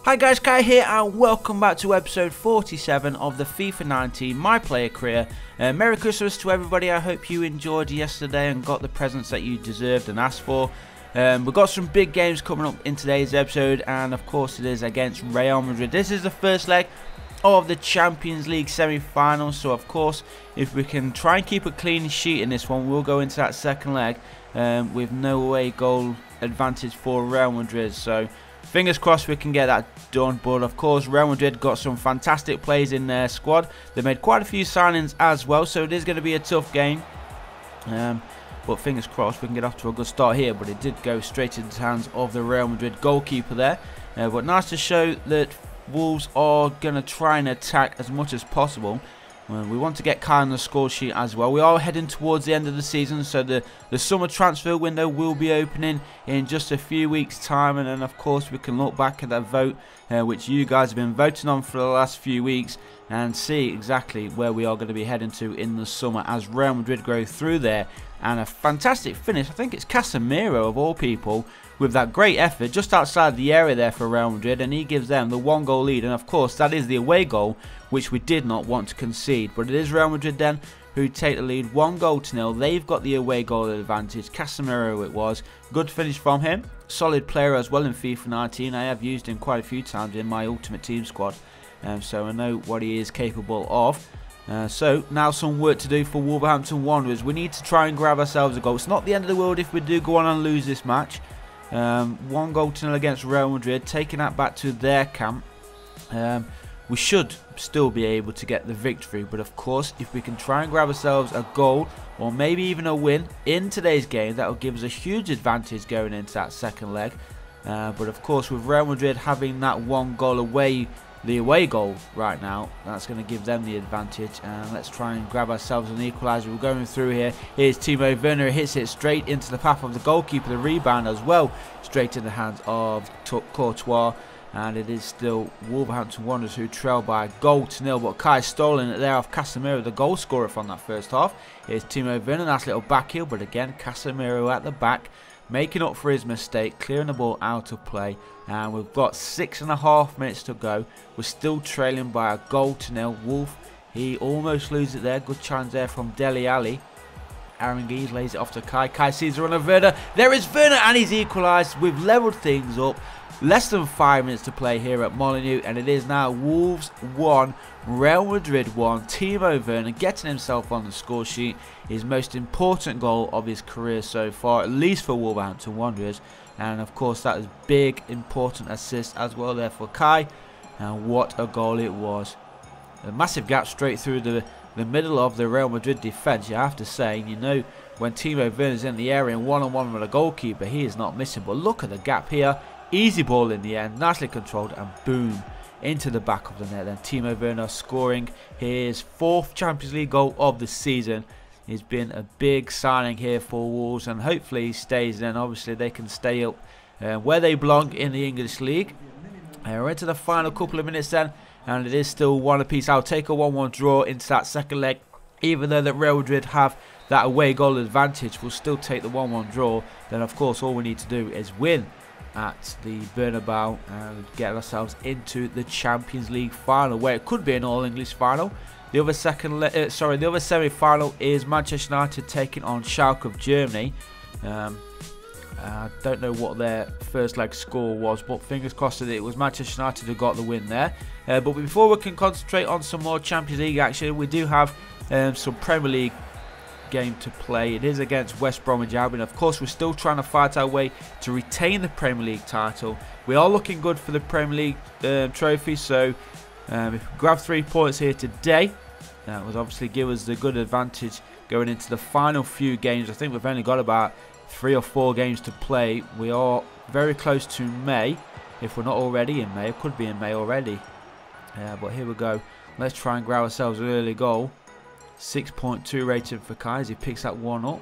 Hi guys, Kai here and welcome back to episode 47 of the FIFA 19 My Player Career. Merry Christmas to everybody. I hope you enjoyed yesterday and got the presents that you deserved and asked for. We've got some big games coming up in today's episode, and of course it is against Real Madrid. This is the first leg of the Champions League semi-final, so of course if we can try and keep a clean sheet in this one, we'll go into that second leg with no away goal advantage for Real Madrid. So fingers crossed we can get that done. But of course Real Madrid got some fantastic players in their squad. They made quite a few signings as well, so it is going to be a tough game. But fingers crossed we can get off to a good start here. But it did go straight into the hands of the Real Madrid goalkeeper there. But nice to show that Wolves are going to try and attack as much as possible. We want to get Kai on the score sheet as well. We are heading towards the end of the season, so the summer transfer window will be opening in just a few weeks' time. And then of course we can look back at that vote which you guys have been voting on for the last few weeks and see exactly where we are going to be heading to in the summer as Real Madrid go through there. And a fantastic finish, I think it's Casemiro of all people, with that great effort just outside the area there for Real Madrid, and he gives them the 1-goal lead. And of course that is the away goal which we did not want to concede, but it is Real Madrid then who take the lead 1-0. They've got the away goal advantage. Casemiro it was, good finish from him, solid player as well in FIFA 19. I have used him quite a few times in my ultimate team squad, so I know what he is capable of. So now some work to do for Wolverhampton Wanderers. We need to try and grab ourselves a goal. It's not the end of the world if we do go on and lose this match. 1-0 against Real Madrid, taking that back to their camp. We should still be able to get the victory, but of course if we can try and grab ourselves a goal or maybe even a win in today's game, that will give us a huge advantage going into that second leg. But of course with Real Madrid having that 1-goal away, the away goal right now, that's going to give them the advantage. And let's try and grab ourselves an equaliser. We're going through here. Here's Timo Werner, hits it straight into the path of the goalkeeper. The rebound as well, straight in the hands of Courtois. And it is still Wolverhampton Wanderers who trail by 1-0. But Kai stolen it there off Casemiro, the goal scorer from that first half. Here's Timo Werner, nice little back heel. But again, Casemiro at the back, making up for his mistake, clearing the ball out of play. And we've got 6.5 minutes to go. We're still trailing by 1-0. Wolf, he almost loses it there. Good chance there from Dele Alli. Aaron Geese lays it off to Kai. Kai sees the run of Werner. There is Werner, and he's equalised. We've levelled things up. Less than 5 minutes to play here at Molineux, and it is now Wolves 1, Real Madrid 1. Timo Werner getting himself on the score sheet, his most important goal of his career so far, at least for Wolverhampton Wanderers. And of course that is big, important assist as well there for Kai. And what a goal it was. A massive gap straight through the middle of the Real Madrid defence, you have to say. You know, when Timo Werner's in the area and one-on-one with a goalkeeper, he is not missing. But look at the gap here. Easy ball in the end, nicely controlled, and boom, into the back of the net. Then Timo Werner scoring his 4th Champions League goal of the season. He's been a big signing here for Wolves, and hopefully he stays. Then obviously they can stay up where they belong in the English League. We're into the final couple of minutes then, and it is still 1 apiece. I'll take a 1-1 draw into that second leg. Even though that Real Madrid have that away goal advantage, we'll still take the 1-1 draw. Then of course all we need to do is win at the Bernabeu and get ourselves into the Champions League final, where it could be an all-English final. The other the other semi-final is Manchester United taking on Schalke of Germany. I don't know what their first leg score was, but fingers crossed that it was Manchester United who got the win there. But before we can concentrate on some more Champions League action, we do have some Premier League game to play. It is against West Bromwich Albion. Of course we're still trying to fight our way to retain the Premier League title. We are looking good for the Premier League trophy, so if we grab 3 points here today, that would obviously give us the good advantage going into the final few games. I think we've only got about 3 or 4 games to play. We are very close to May, if we're not already in May. It could be in May already, but here we go. Let's try and grab ourselves an early goal. 6.2 rating for Kai as he picks that one up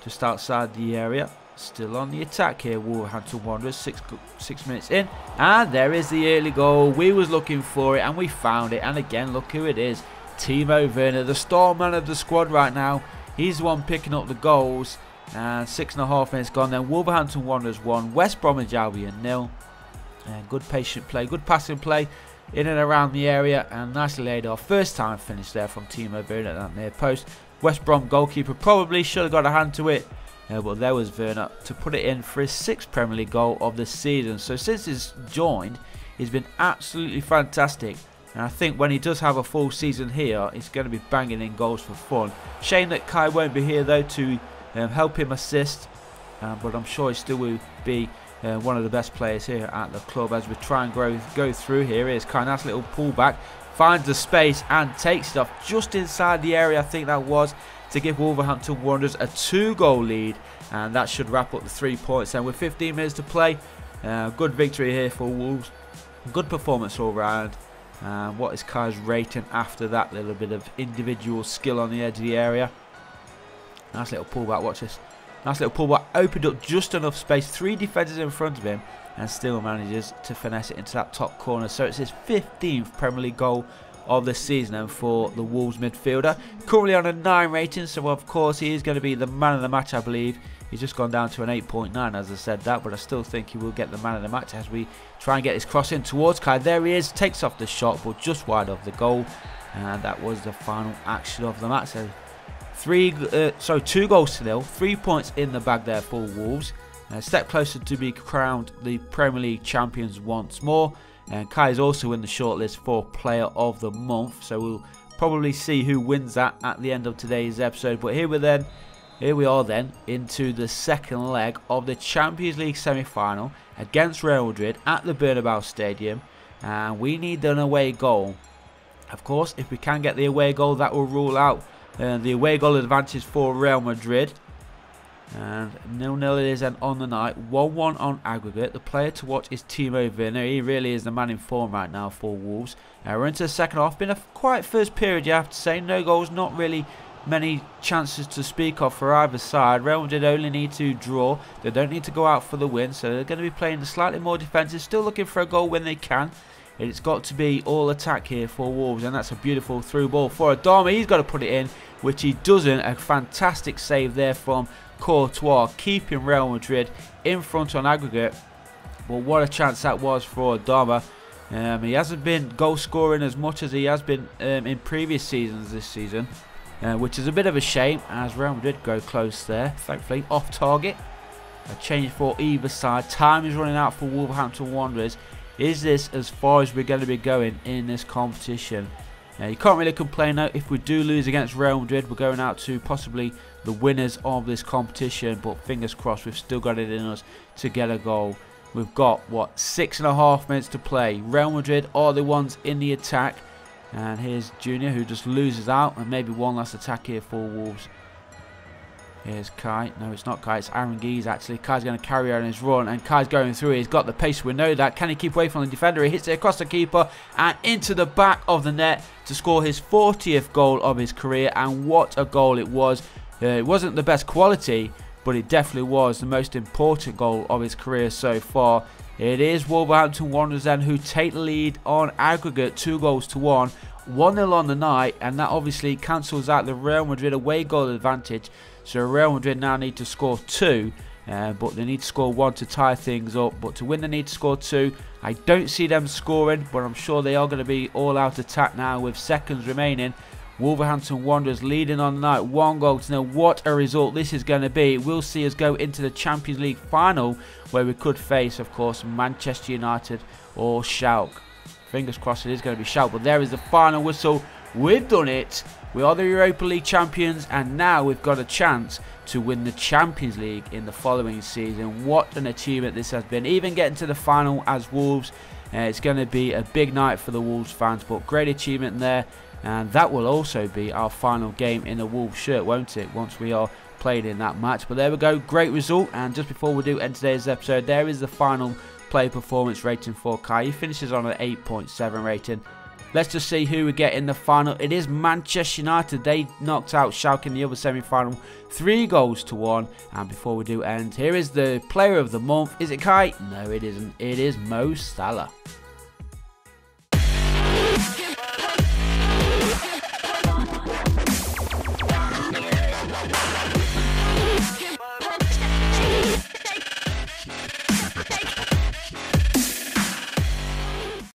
just outside the area. Still on the attack here, Wolverhampton Wanderers. 6 minutes in, and there is the early goal. We was looking for it and we found it, and again look who it is. Timo Werner, the star man of the squad right now. He's the one picking up the goals, and 6.5 minutes gone. Then Wolverhampton Wanderers 1, West Bromwich Albion 0. And good patient play, good passing play in and around the area, and nicely laid off. First time finish there from Timo Werner at that near post. West Brom goalkeeper probably should have got a hand to it, but there was Werner to put it in for his 6th Premier League goal of the season. So since he's joined, he's been absolutely fantastic. And I think when he does have a full season here, he's going to be banging in goals for fun. Shame that Kai won't be here though to help him assist, but I'm sure he still will be one of the best players here at the club as we try and go through here. Here's Kai, nice little pullback, finds the space and takes it off just inside the area, I think that was, to give Wolverhampton Wanderers a 2-goal lead, and that should wrap up the 3 points. And with 15 minutes to play, good victory here for Wolves, good performance all round. What is Kai's rating after that little bit of individual skill on the edge of the area? Nice little pullback, watch this. Nice little pullback, opened up just enough space, 3 defenders in front of him, and still manages to finesse it into that top corner. So it's his 15th Premier League goal of the season, and for the Wolves midfielder. Currently on a 9 rating, so of course he is going to be the man of the match, I believe. He's just gone down to an 8.9 as I said that, but I still think he will get the man of the match as we try and get this cross in towards Kai. There he is, takes off the shot, but just wide of the goal, and that was the final action of the match. So 2 goals to 0, 3 points in the bag there for Wolves. A step closer to be crowned the Premier League champions once more. And Kai is also in the shortlist for Player of the Month, so we'll probably see who wins that at the end of today's episode. But here we are then into the second leg of the Champions League semi-final against Real Madrid at the Bernabeu Stadium, and we need an away goal. Of course, if we can get the away goal, that will rule out the away goal advantage for Real Madrid. And 0-0 it is, and on the night 1-1 on aggregate. The player to watch is Timo Werner. He really is the man in form right now for Wolves. We're into the second half. Been a quiet first period, you have to say. No goals, not really many chances to speak of for either side. Real Madrid only need to draw. They don't need to go out for the win, so they're going to be playing slightly more defensive, still looking for a goal when they can. It's got to be all attack here for Wolves, and that's a beautiful through ball for Adama. He's got to put it in, which he doesn't. A fantastic save there from Courtois, keeping Real Madrid in front on aggregate. But what a chance that was for Adama. He hasn't been goal scoring as much as he has been in previous seasons this season, which is a bit of a shame as Real Madrid go close there. Thankfully off target. A change for either side. Time is running out for Wolverhampton Wanderers. Is this as far as we're going to be going in this competition? You can't really complain though. If we do lose against Real Madrid, we're going out to possibly the winners of this competition, but fingers crossed, we've still got it in us to get a goal. We've got, what, 6.5 minutes to play. Real Madrid are the ones in the attack, and here's Junior who just loses out, and maybe one last attack here for Wolves. Here's Kai. No, it's not Kai. It's Aaron Geese, actually. Kai's going to carry on his run, and Kai's going through. He's got the pace. We know that. Can he keep away from the defender? He hits it across the keeper and into the back of the net to score his 40th goal of his career. And what a goal it was. It wasn't the best quality, but it definitely was the most important goal of his career so far. It is Wolverhampton Wanderers then who take the lead on aggregate 2-1. 1-0 on the night, and that obviously cancels out the Real Madrid away goal advantage. So Real Madrid now need to score 2, but they need to score 1 to tie things up. But to win they need to score 2. I don't see them scoring, but I'm sure they are going to be all out attack now with seconds remaining. Wolverhampton Wanderers leading on the night 1-0. What a result this is going to be. We'll see us go into the Champions League final, where we could face, of course, Manchester United or Schalke. Fingers crossed it is going to be Schalke, but there is the final whistle. We've done it. We are the Europa League champions, and now we've got a chance to win the Champions League in the following season. What an achievement this has been. Even getting to the final as Wolves, it's going to be a big night for the Wolves fans, but great achievement there. And that will also be our final game in the Wolves shirt, won't it, once we are played in that match. But there we go, great result. And just before we do end today's episode, there is the final player performance rating for Kai. He finishes on an 8.7 rating. Let's just see who we get in the final. It is Manchester United. They knocked out Schalke in the other semi-final 3-1. And before we do end, here is the player of the month. Is it Kai? No, it isn't. It is Mo Salah.